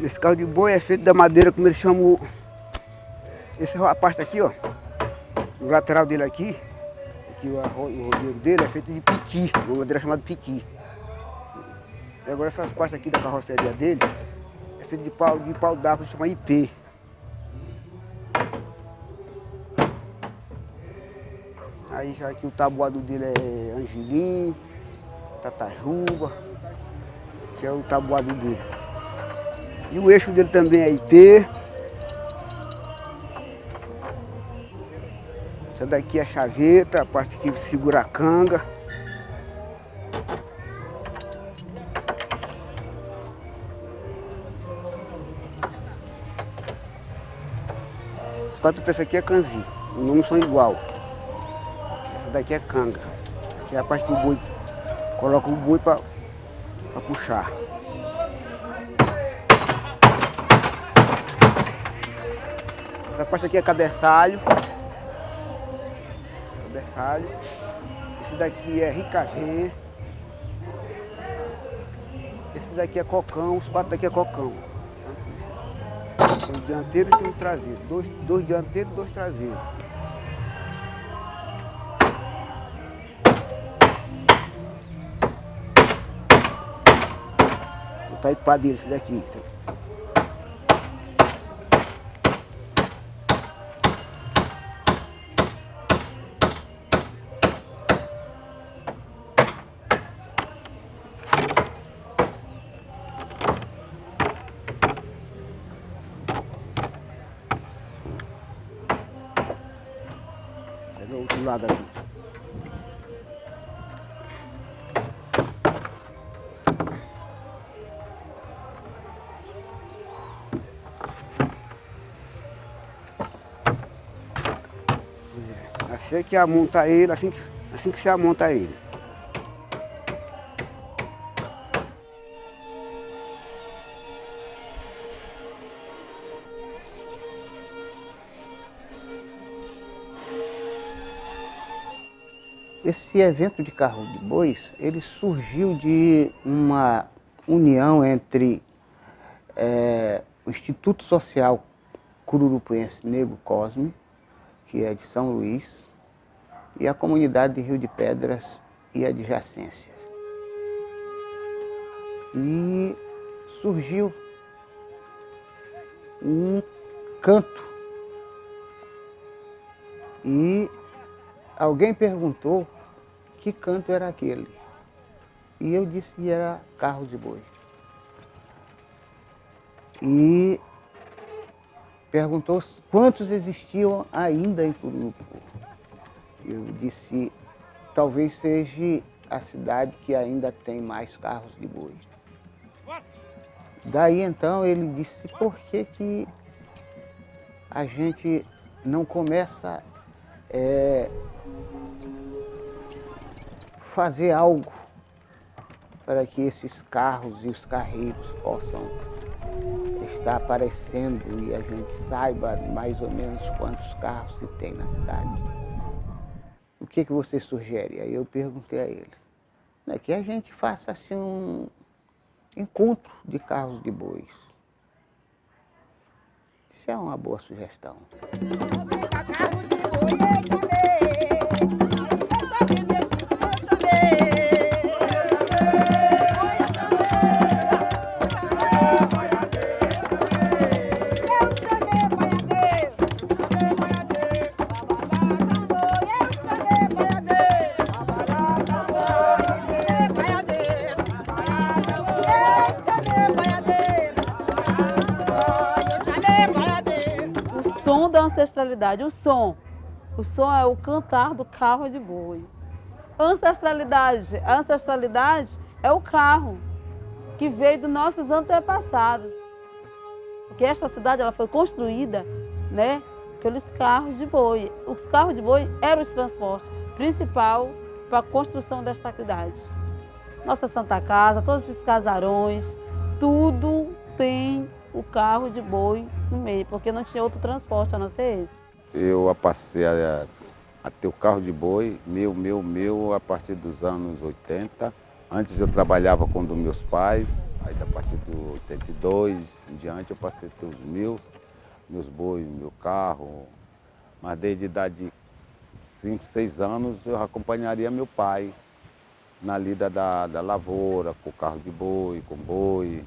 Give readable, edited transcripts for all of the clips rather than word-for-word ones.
Esse carro de boi é feito da madeira, como eles chamam. A parte aqui, ó. O lateral dele aqui o rodeiro dele é feito de piqui, uma madeira chamada piqui. E agora essas partes aqui da carroceria dele é feito de pau d'água, chama IP. Aí já aqui o tabuado dele é angelim, tatajuba, que é o tabuado dele. E o eixo dele também é IP. Essa daqui é a chaveta, a parte que segura a canga. As quatro peças aqui é canzinho, os nomes são igual. Essa daqui é canga, que é a parte que o boi coloca o boi para puxar. Essa parte aqui é cabeçalho. Esse daqui é ricavê. Esse daqui é cocão, os quatro daqui é cocão. Tem o dianteiro e tem o traseiro. Dois dianteiros e dois traseiros. Vou botar equipado dele, esse daqui. Pega o outro lado aqui. Assim que amonta ele, assim que se amonta ele. Esse evento de carro de bois, ele surgiu de uma união entre o Instituto Social Cururupuense Negro Cosme, que é de São Luís, e a comunidade de Rio de Pedras e adjacências. E surgiu um canto. E alguém perguntou que canto era aquele. E eu disse que era carro de boi. E perguntou quantos existiam ainda em Cururupu. Eu disse, talvez seja a cidade que ainda tem mais carros de boi. Daí então ele disse, por que a gente não começa fazer algo para que esses carros e os carreiros possam estar aparecendo e a gente saiba mais ou menos quantos carros se tem na cidade. O que você sugere? Aí eu perguntei a ele. Que a gente faça assim um encontro de carros de bois. Isso é uma boa sugestão. O som da ancestralidade, o som é o cantar do carro de boi. A ancestralidade é o carro que veio dos nossos antepassados. Porque esta cidade ela foi construída, né, pelos carros de boi. Os carros de boi eram os transportes principal para a construção desta cidade. Nossa Santa Casa, todos os casarões, tudo tem o carro de boi no meio, porque não tinha outro transporte a não ser esse. Eu passei a ter o carro de boi, meu, a partir dos anos 80, Antes eu trabalhava com um dos meus pais, aí a partir do 82 em diante eu passei a ter os meus bois, meu carro, mas desde a idade de 5, 6 anos eu acompanharia meu pai na lida da lavoura, com carro de boi, com boi.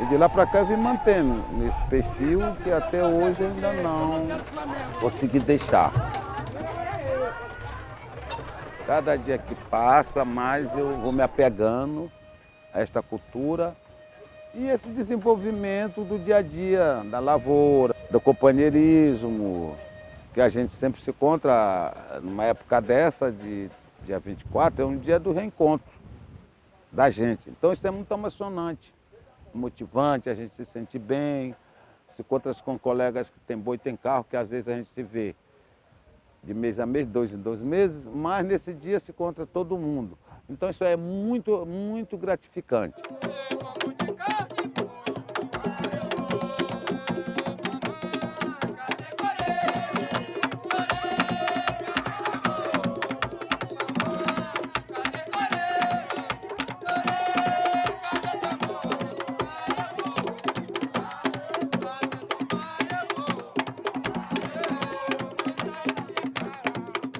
E de lá para cá eu vim mantendo nesse perfil que até hoje eu ainda não consegui deixar. Cada dia que passa, mais eu vou me apegando a esta cultura e esse desenvolvimento do dia a dia, da lavoura, do companheirismo, que a gente sempre se encontra numa época dessa, de dia 24, é um dia do reencontro da gente. Então isso é muito emocionante, motivante, a gente se sente bem, se encontra com colegas que tem boi e tem carro, que às vezes a gente se vê de mês a mês, 2 em 2 meses, mas nesse dia se encontra todo mundo. Então isso é muito, muito gratificante.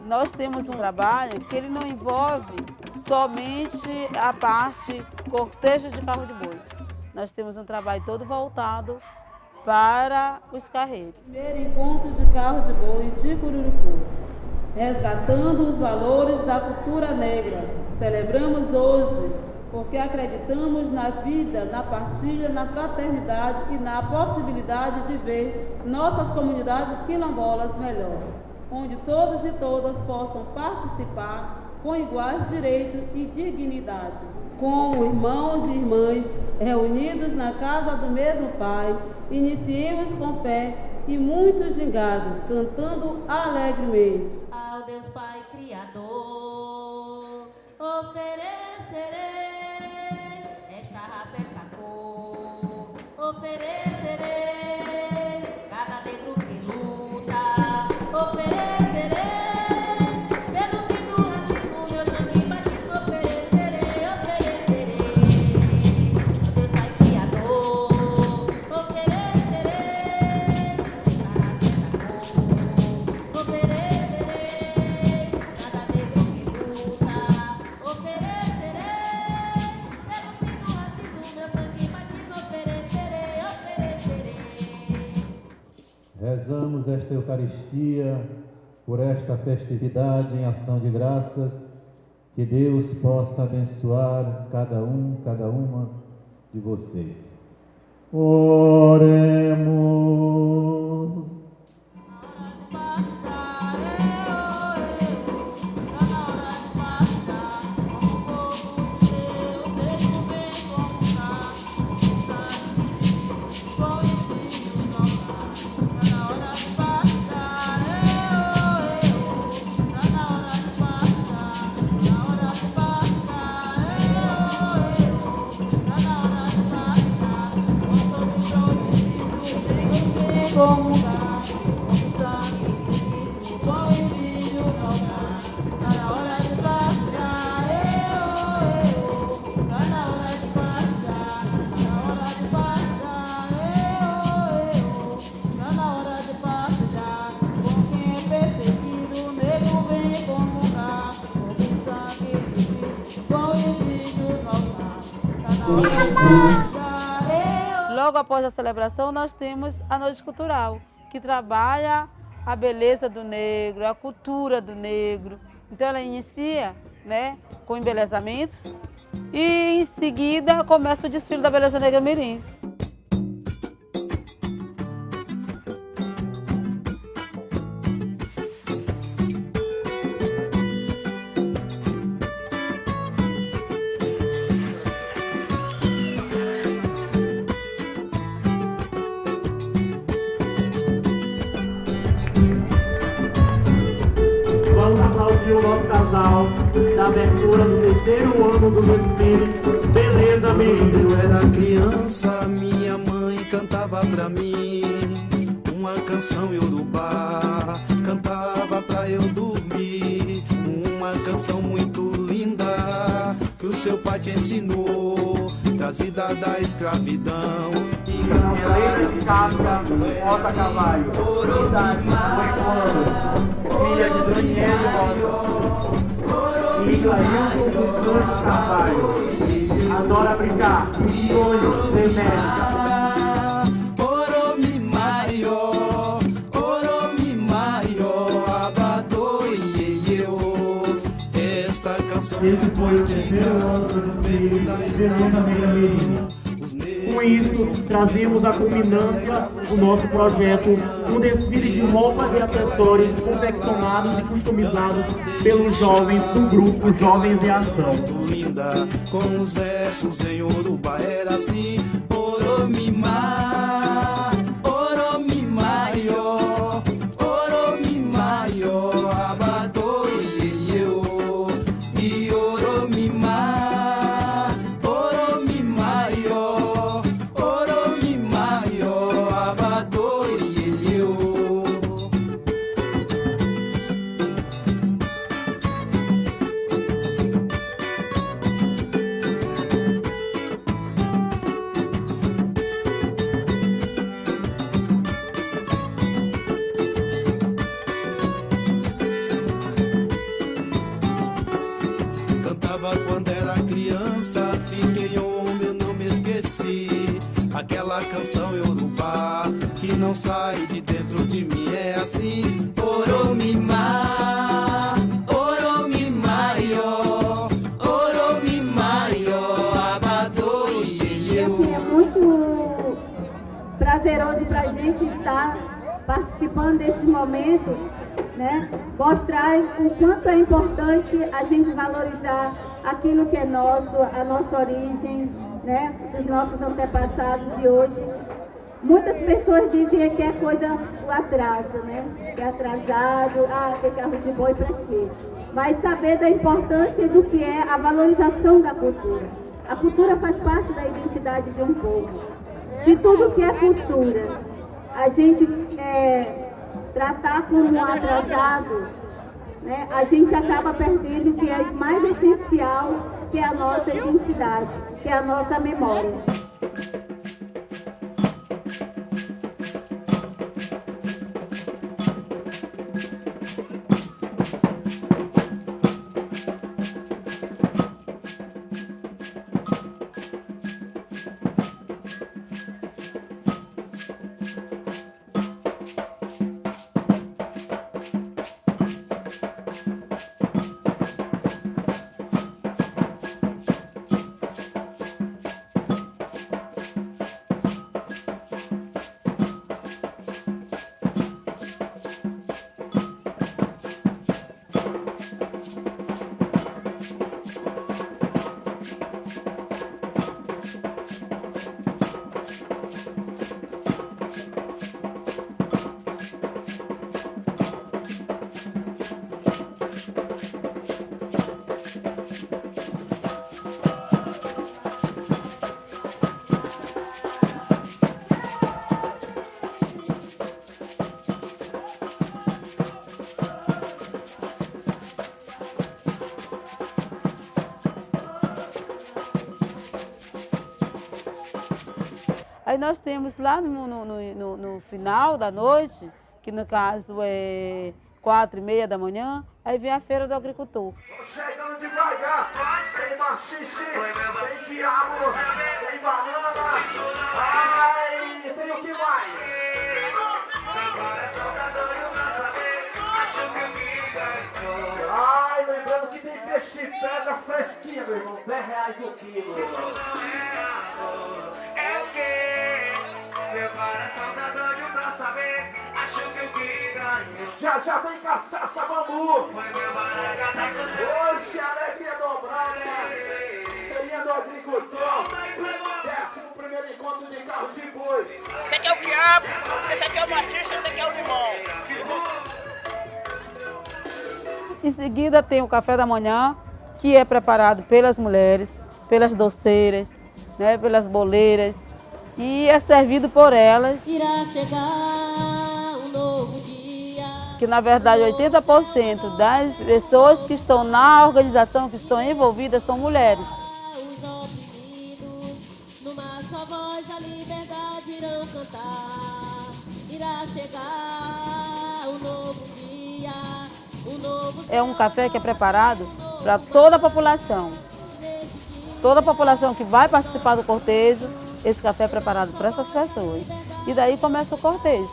Nós temos um trabalho que ele não envolve somente a parte cortejo de carro de boi. Nós temos um trabalho todo voltado para os carreiros. Primeiro encontro de carro de boi de Cururucu, resgatando os valores da cultura negra. Celebramos hoje porque acreditamos na vida, na partilha, na fraternidade e na possibilidade de ver nossas comunidades quilombolas melhor, onde todos e todas possam participar com iguais direitos e dignidade, como irmãos e irmãs reunidos na casa do mesmo Pai. Iniciemos com fé e muito gingado, cantando alegremente. Ao Deus Pai Criador, oferecerei esta raça, esta cor, oferecerei cada negro que luta, oferecerei pelo fim do racismo, meu sangue batido, oferecerei, oferecerei. Ao Deus Pai Criador, oferecerei esta raça, esta cor, oferecerei cada negro que luta, oferecerei pelo fim do racismo, meu sangue batido, oferecerei, oferecerei. Rezamos esta Eucaristia por esta festividade em ação de graças, que Deus possa abençoar cada uma de vocês. Oremos. Logo após a celebração, nós temos a Noite Cultural, que trabalha a beleza do negro, a cultura do negro. Então ela inicia, né, com embelezamento e em seguida começa o desfile da beleza negra mirim. Vamos aplaudir o nosso casal da abertura do terceiro ano do desfile Beleza Mirim. Quando eu era criança, minha mãe cantava pra mim uma canção iorubá, cantava pra eu dormir, uma canção muito linda que o seu pai te ensinou, trazida da escravidão. Helena de Cássia Mota Cavalho, idade 8 anos, filha de Daniele Mota. Iglailson dos Santos Carvalho, adora brincar, sonho ser médica. Esse foi o terceiro ano de Helena Meira. Com isso, trazemos a culminância do nosso projeto, um desfile de roupas e acessórios confeccionados e customizados pelos jovens do grupo Jovens em Ação. Linda, com os versos em Urubá era assim: Oromimá, Oromimaió, Oromimaió, Abadô Ieyeu, e Oromimá, Oromimaió, Oromimaió, Abadô Ieyeu. Cantava quando era criança, fiquei homem, eu não me esqueci. Aquela canção Yorubá que não sai de dentro de mim é assim: Oromimá, Oromimaió, Oromimaió, Abadô Ieyeu. Assim, é muito prazeroso para a gente estar participando desses momentos, né? Mostrar o quanto é importante a gente valorizar aquilo que é nosso, a nossa origem, né? Dos nossos antepassados e hoje. Muitas pessoas dizem que é coisa do atraso, né? Que é atrasado, tem carro de boi para quê? Mas saber da importância do que é a valorização da cultura. A cultura faz parte da identidade de um povo. Se tudo que é cultura a gente tratar como um atrasado, né, a gente acaba perdendo o que é mais essencial, que é a nossa identidade, que é a nossa memória. Aí nós temos lá no final da noite, que no caso é 4h30 da manhã, aí vem a Feira do Agricultor. Chegando devagar, tem machixe, tem quiabo, tem banana, ai, tem o que mais? Ai, lembrando que tem peixe pedra fresquinho, meu irmão, R$10 o quilo. É o quê? Meu coração tá doido pra saber, acho que o que ganhou. Já tem cachaça, bambu. Hoje a alegria dobrada, feirinha do agricultor, 11º encontro de carro de boi. Esse aqui é o quiabo, esse aqui é o machixe, esse aqui é o limão. Em seguida tem o café da manhã, que é preparado pelas mulheres, pelas doceiras, né, pelas boleiras, e é servido por elas. Irá chegar um novo dia. Que na verdade 80% das pessoas que estão na organização, que estão envolvidas, são mulheres. numa só voz a liberdade irão cantar. Irá chegar o novo dia, o novo... É um café que é preparado para toda a população. Toda a população que vai participar do cortejo, esse café é preparado para essas pessoas. E daí começa o cortejo.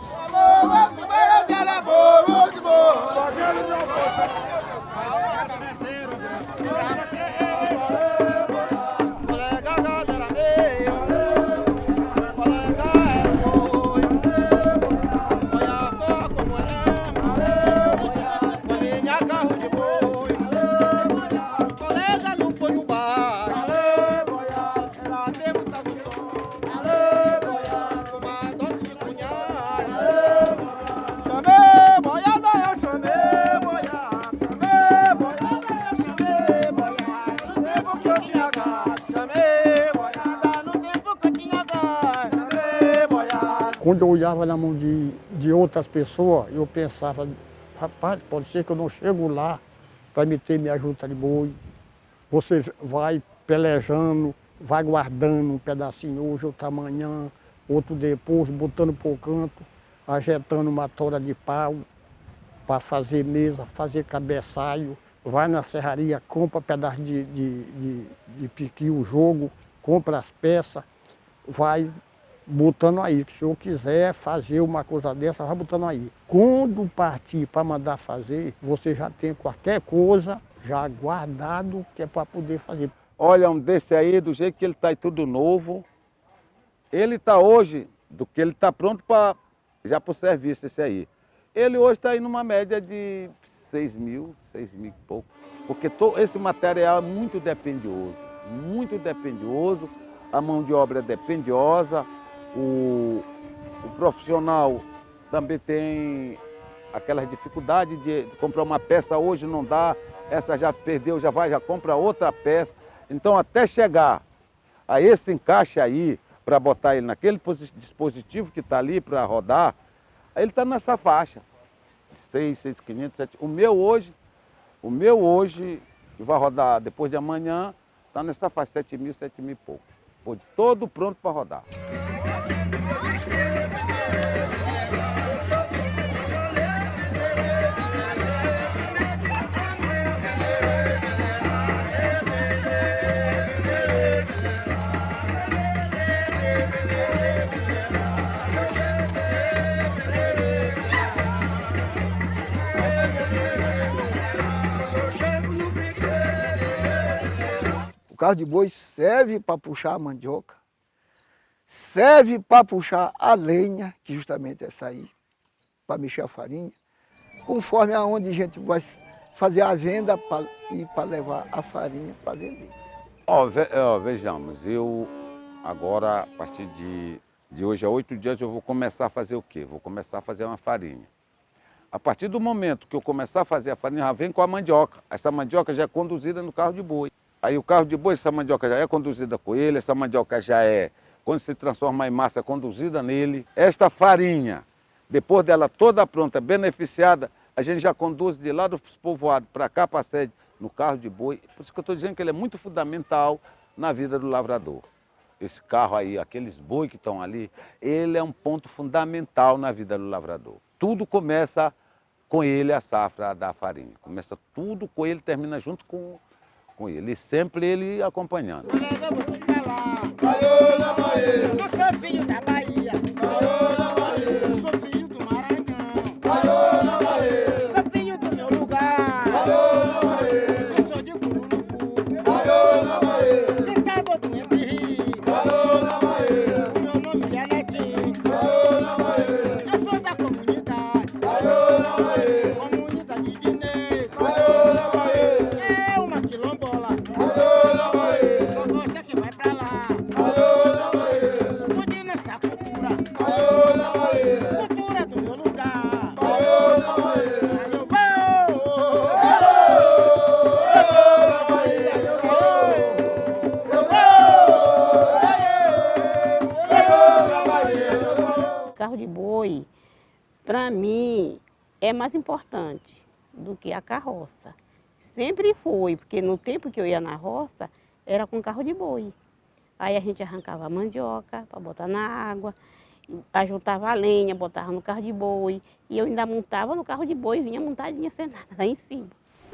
Quando eu olhava na mão de outras pessoas, eu pensava, rapaz, pode ser que eu não chego lá para me ter minha junta de boi. Você vai pelejando, vai guardando um pedacinho hoje, outro amanhã, outro depois, botando por canto, ajeitando uma tora de pau para fazer mesa, fazer cabeçalho. Vai na serraria, compra pedaço de piqui, o jogo, compra as peças, vai botando aí, que se eu quiser fazer uma coisa dessa, vai botando aí. Quando partir para mandar fazer, você já tem qualquer coisa já guardado que é para poder fazer. Olha, um desse aí, do jeito que ele está aí tudo novo, ele está hoje, do que ele está pronto já para o serviço esse aí. Ele hoje está aí numa média de 6 mil e pouco, porque esse material é muito dispendioso, a mão de obra é dispendiosa, o profissional também tem aquela dificuldade de comprar uma peça hoje, não dá, essa já perdeu, já compra outra peça. Então até chegar a esse encaixe aí, para botar ele naquele dispositivo que está ali para rodar, ele está nessa faixa, 6.500, 7. O meu hoje, que vai rodar depois de amanhã, está nessa faixa, 7 mil e pouco. Pô, todo pronto para rodar. O carro de boi serve para puxar a mandioca, serve para puxar a lenha, que justamente é essa aí, para mexer a farinha, conforme aonde a gente vai fazer a venda e para levar a farinha para vender. Vejamos, eu agora, a partir de hoje a 8 dias, eu vou começar a fazer o quê? Vou começar a fazer uma farinha. A partir do momento que eu começar a fazer a farinha, já vem com a mandioca. Essa mandioca já é conduzida no carro de boi. Aí o carro de boi, essa mandioca já é conduzida com ele, essa mandioca já é, quando se transforma em massa, é conduzida nele. Esta farinha, depois dela toda pronta, beneficiada, a gente já conduz de lá dos povoados para cá, para a sede, no carro de boi. Por isso que eu estou dizendo que ele é muito fundamental na vida do lavrador. Esse carro aí, aqueles boi que estão ali, ele é um ponto fundamental na vida do lavrador. Tudo começa com ele, a safra da farinha. Começa tudo com ele, termina junto com ele. E sempre ele acompanhando. Eu sou filho da Bahia. Eu sou filho do Maranhão. Eu sou filho do meu lugar. Eu sou de Cururucu. Quem tá botando entre rio. O meu nome é Nequim. Eu sou da comunidade. Comunidade de negro. É uma quilombola. Só gosta que vai pra lá. Tudo nessa cultura. Cultura do meu lugar. Carro de boi, para mim, é mais importante do que a carroça. Sempre foi, porque no tempo que eu ia na roça, era com carro de boi. Aí a gente arrancava a mandioca para botar na água, ajuntava a lenha, botava no carro de boi. E eu ainda montava no carro de boi, vinha montadinha sentada lá em cima.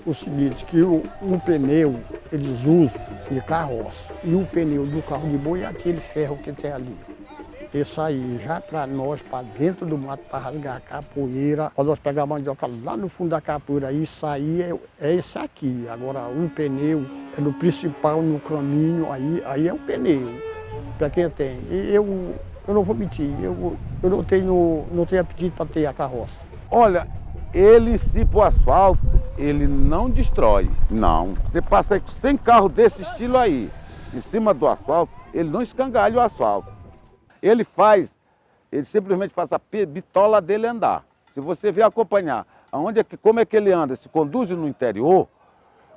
O seguinte, que um pneu eles usam de carroça. E o pneu do carro de boi é aquele ferro que tem ali. Esse aí já para nós, para dentro do mato, para rasgar a capoeira. Para nós pegar a mandioca lá no fundo da capoeira, isso aí é esse aqui. Agora, um pneu é no principal, no caminho, aí é um pneu. Para quem tem. E eu não vou mentir, eu não tenho apetite para ter a carroça. Olha, ele se pro asfalto, ele não destrói. Não. Você passa sem carro desse estilo aí, em cima do asfalto, ele não escangalha o asfalto. Ele simplesmente faz a bitola dele andar. Se você vier acompanhar como é que ele anda, se conduz no interior,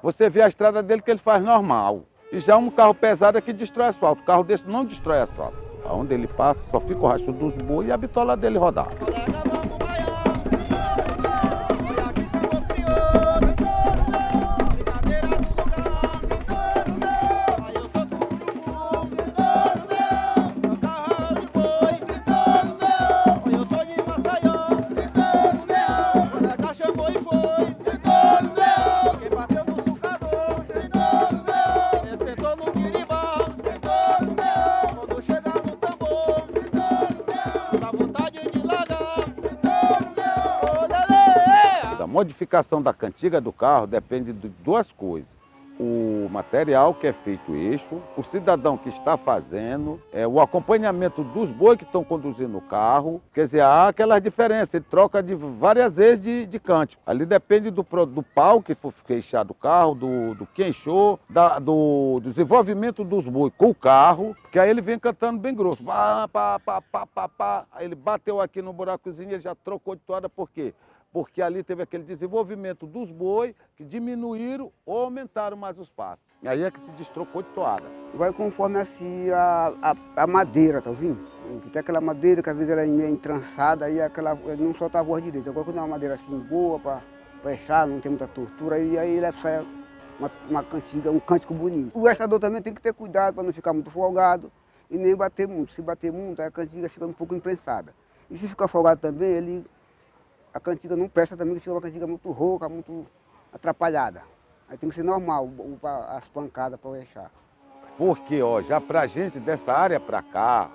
você vê a estrada dele que ele faz normal. E já um carro pesado é que destrói asfalto. O carro desse não destrói asfalto. Aonde ele passa, só fica o racho dos bois e a bitola dele rodar. A modificação da cantiga do carro depende de duas coisas. O material que é feito eixo, o cidadão que está fazendo, o acompanhamento dos bois que estão conduzindo o carro. Quer dizer, há aquelas diferenças, ele troca de várias vezes de cântico. Ali depende do pau que for queixar do carro, do queixou, do desenvolvimento dos bois com o carro, que aí ele vem cantando bem grosso. Pá, pá, pá, pá, pá, pá. Aí ele bateu aqui no buracozinho e ele já trocou de toada, por quê? Porque ali teve aquele desenvolvimento dos bois que diminuíram ou aumentaram mais os passos. E aí é que se destrocou de toada. Vai conforme assim a madeira, tá ouvindo? Tem aquela madeira que às vezes ela é meio entrançada, aí não solta a voz direito. Agora quando é uma madeira assim boa para fechar, não tem muita tortura, aí ele sai uma cantiga, um cântico bonito. O eixador também tem que ter cuidado para não ficar muito folgado e nem bater muito. Se bater muito, aí a cantiga fica um pouco imprensada. E se ficar folgado também, a cantiga não presta também, que fica uma cantiga muito rouca, muito atrapalhada. Aí tem que ser normal as pancadas para deixar. Porque, já pra gente dessa área pra cá,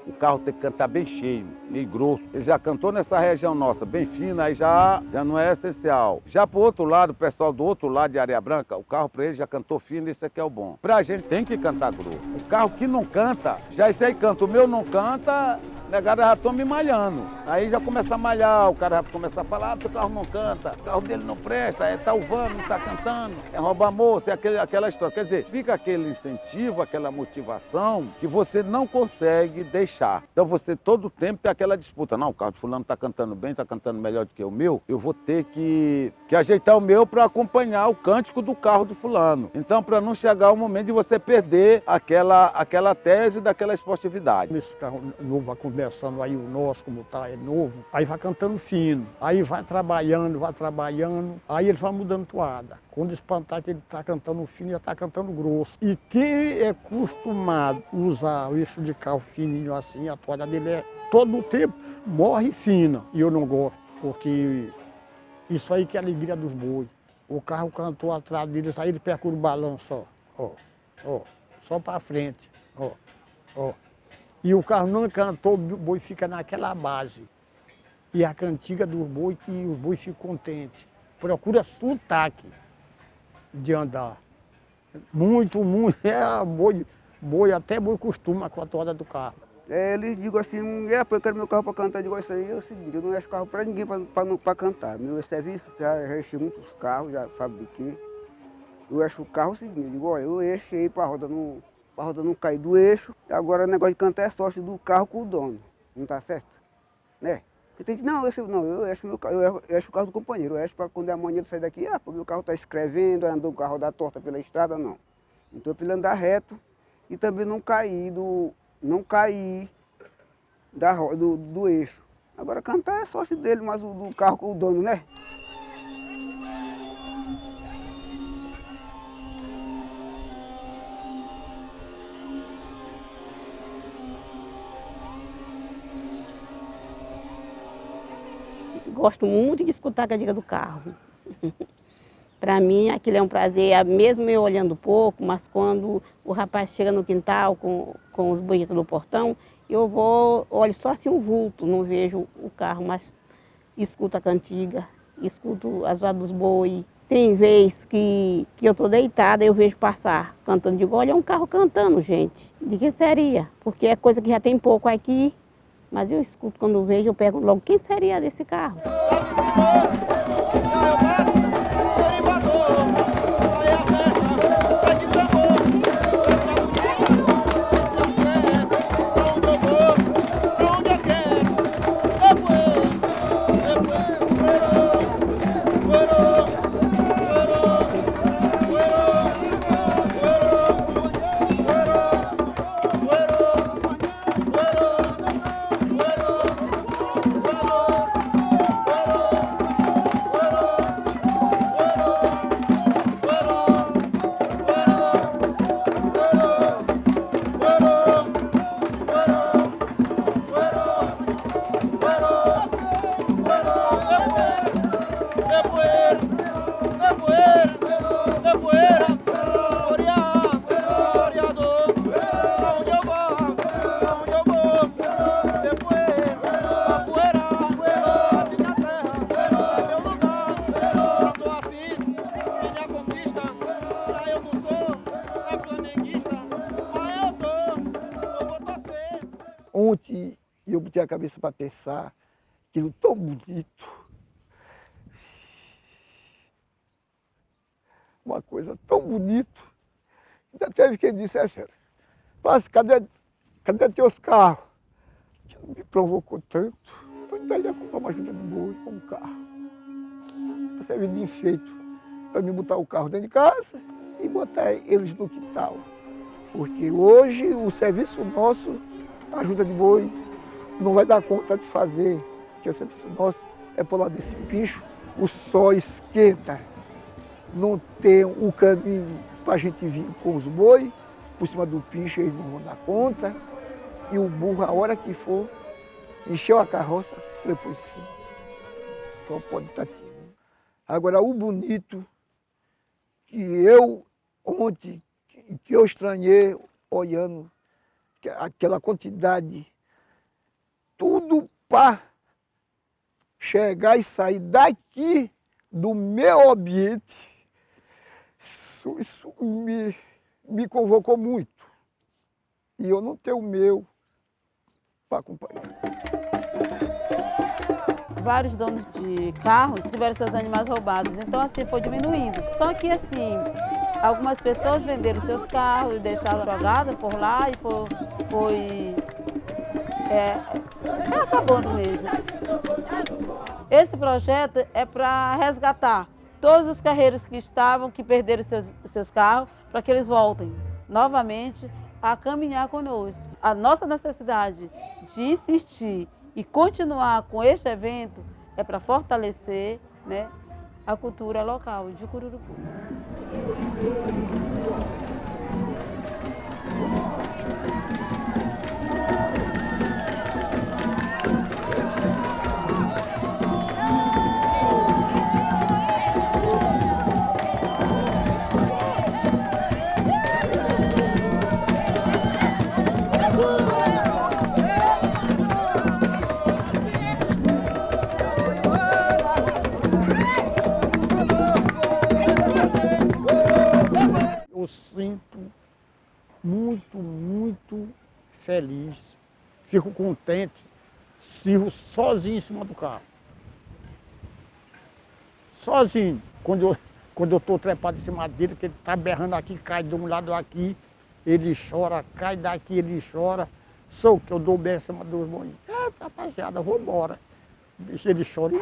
o carro tem que cantar bem cheio, meio grosso. Ele já cantou nessa região nossa, bem fina, aí já não é essencial. Já pro outro lado, o pessoal do outro lado de Areia Branca, o carro pra ele já cantou fino, isso aqui é o bom. Pra gente tem que cantar grosso. O carro que não canta, já esse aí canta. O meu não canta, negada já estão me malhando. Aí já começa a malhar, o cara já começa a falar, teu carro não canta, o carro dele não presta, tá uvando, não tá cantando, é roubar moça, aquela história. Quer dizer, fica aquele incentivo, aquela motivação que você não consegue deixar. Então você todo tempo tem aquela disputa. Não, o carro de fulano está cantando bem, está cantando melhor do que o meu. Eu vou ter que ajeitar o meu para acompanhar o cântico do carro de fulano. Então, para não chegar o momento de você perder aquela tese daquela esportividade. Esse carro novo vai conversando aí, o nosso como tá, é novo. Aí vai cantando fino. Aí vai trabalhando. Aí ele vai mudando toada. Quando espantar que ele está cantando fino, já está cantando grosso. E quem é acostumado a usar o eixo de carro fininho assim, a toalha dele é todo o tempo, morre fina. E eu não gosto, porque isso aí que é a alegria dos bois. O carro cantou atrás deles, aí ele percura o balanço, só para frente, E o carro não cantou, o boi fica naquela base. E a cantiga dos bois, que os bois ficam contentes. Procura sotaque de andar. Muito, até boi costuma com a toada do carro. Eles digam assim, eu quero meu carro para cantar. Eu digo, isso aí é o seguinte, eu não deixo carro para ninguém para cantar. Meu serviço, já enchi muitos carros, já sabe de quê. Eu encho o carro o seguinte, eu digo, olha, eu enchei para a roda não cair do eixo. Agora o negócio de cantar é sorte do carro com o dono, não está certo? Né? Tem que, eu encho o carro do companheiro, eu encho para quando é amanhã de sair daqui, o meu carro está escrevendo, andou o carro da torta pela estrada, não. Então para ele andar reto e também não cair do eixo. Agora cantar é sorte dele, mas o do carro com o dono, né? gosto muito de escutar a cantiga do carro. Para mim, aquilo é um prazer, mesmo eu olhando pouco, mas quando o rapaz chega no quintal com os boitos do portão, eu olho só assim o vulto, não vejo o carro, mas escuto a cantiga, escuto a zoada dos boi. Tem vez que eu estou deitada e eu vejo passar cantando. Digo, olha, é um carro cantando, gente. De que seria? Porque é coisa que já tem pouco aqui, mas eu escuto quando vejo, eu pergunto logo, quem seria desse carro? Ontem eu botei a cabeça para pensar, aquilo tão bonito. Uma coisa tão bonita. Ainda teve quem disse, Fera, mas cadê teus carros? Aquilo me provocou tanto. Eu ainda ia comprar uma junta de boi com um carro. Para servir de enfeito, para me botar o carro dentro de casa e botar eles no quintal. Porque hoje o serviço nosso, a junta de boi, não vai dar conta de fazer. Porque o serviço nosso é por lá desse bicho, o sol esquenta. Não tem o caminho para a gente vir com os boi, por cima do pincho eles não vão dar conta. E o burro, a hora que for, encheu a carroça, foi por cima. Só pode estar tirando. Agora, o bonito que eu, ontem, que eu estranhei olhando aquela quantidade, tudo para chegar e sair daqui do meu ambiente, isso me convocou muito. E eu não tenho o meu para acompanhar. Vários donos de carros tiveram seus animais roubados, então assim foi diminuindo. Só que assim, algumas pessoas venderam seus carros e deixaram jogados por lá e foi acabando mesmo. Esse projeto é para resgatar todos os carreiros que perderam seus carros, para que eles voltem novamente a caminhar conosco. A nossa necessidade de insistir e continuar com este evento é para fortalecer, né, a cultura local de Cururupu. Eu sinto muito feliz, fico contente, sirvo sozinho em cima do carro. Sozinho, quando eu estou trepado em cima dele, que ele está berrando aqui, cai de um lado aqui, ele chora, cai daqui, ele chora. Sou que eu dou bem em cima dos boinhos. Rapaziada, vou embora. O bicho, ele chora.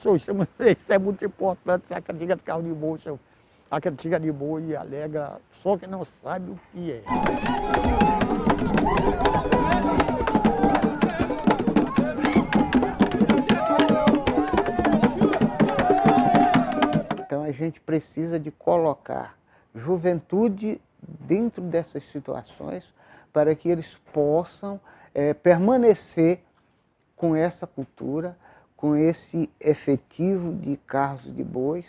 Isso é muito importante, essa cantiga de carro de boi, a cantiga de boi alegra, só que não sabe o que é. Então a gente precisa de colocar juventude dentro dessas situações para que eles possam permanecer com essa cultura, com esse efetivo de carros de bois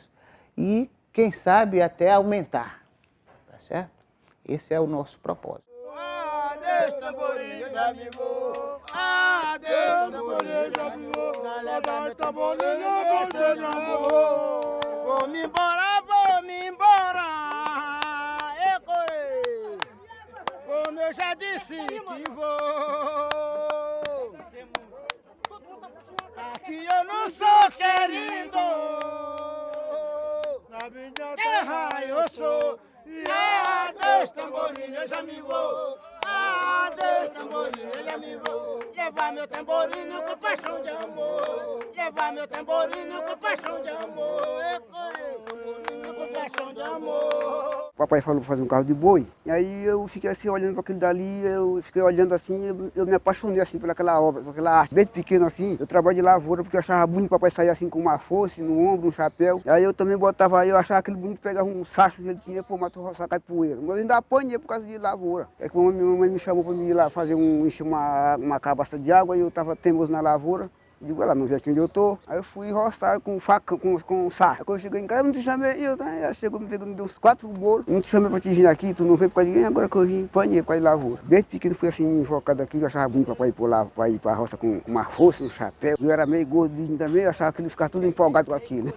e, quem sabe, até aumentar, tá certo? Esse é o nosso propósito. Adeus, tamborim, já me vou. Adeus, tamborim, já me vou. Na leva tamborim, você já vou. Vou-me embora, eu corei. Como eu já disse que vou. Aqui eu não sou querido. Na minha terra eu sou. E adeus, tamborim, eu já me vou. Adeus, tamborim, eu já me vou. Levar meu tamborinho com paixão de amor. Levar meu tamborinho com paixão de amor. Eu corei, com paixão de amor. Papai falou para fazer um carro de boi, e aí eu fiquei assim olhando para aquele dali, eu fiquei olhando assim, eu me apaixonei assim pelaquela obra, pelaquela arte. Desde pequeno assim, eu trabalho de lavoura porque eu achava bonito o papai sair assim com uma foice no ombro, um chapéu. E aí eu também botava, eu achava aquele bonito, pegava um sacho que ele tinha, pô, matou roçar cai poeira. Mas eu ainda apanhei por causa de lavoura. É que minha mamãe me chamou para ir lá fazer encher uma cabaça de água e eu estava teimoso na lavoura. Digo, lá no jardim onde eu tô. Aí eu fui roçar com faca, com saco. Aí quando eu cheguei em casa, eu não te chamei. Ela chegou, me pegou, me deu uns 4 bolos. Não te chamei pra te vir aqui, tu não veio por causa de ninguém. Agora que eu vim, panhei por causa de lavoura. Desde pequeno fui assim, enfocado aqui. Eu achava bonito pra ir por lá, pra ir pra roça com uma força, um chapéu. Eu era meio gordinho também, eu achava que ele ficava tudo empolgado com aquilo.